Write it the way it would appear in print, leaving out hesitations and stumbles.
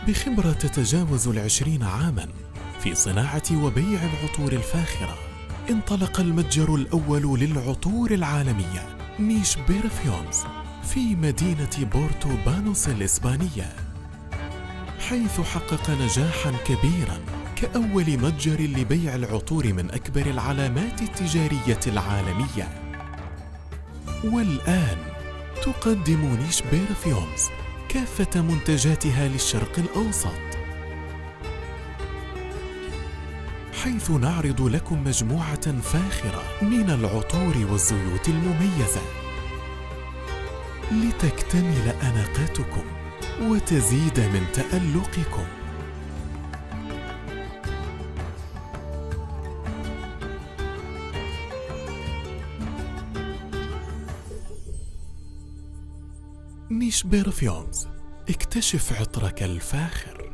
بخبرة تتجاوز 20 عاماً في صناعة وبيع العطور الفاخرة، انطلق المتجر الأول للعطور العالمية نيش بيرفيومز في مدينة بورتو بانوس الإسبانية، حيث حقق نجاحاً كبيراً كأول متجر لبيع العطور من أكبر العلامات التجارية العالمية. والآن تقدم نيش بيرفيومز كافة منتجاتها للشرق الأوسط، حيث نعرض لكم مجموعة فاخرة من العطور والزيوت المميزة لتكتمل أناقتكم وتزيد من تألقكم. نيش بيرفيومز، اكتشف عطرك الفاخر.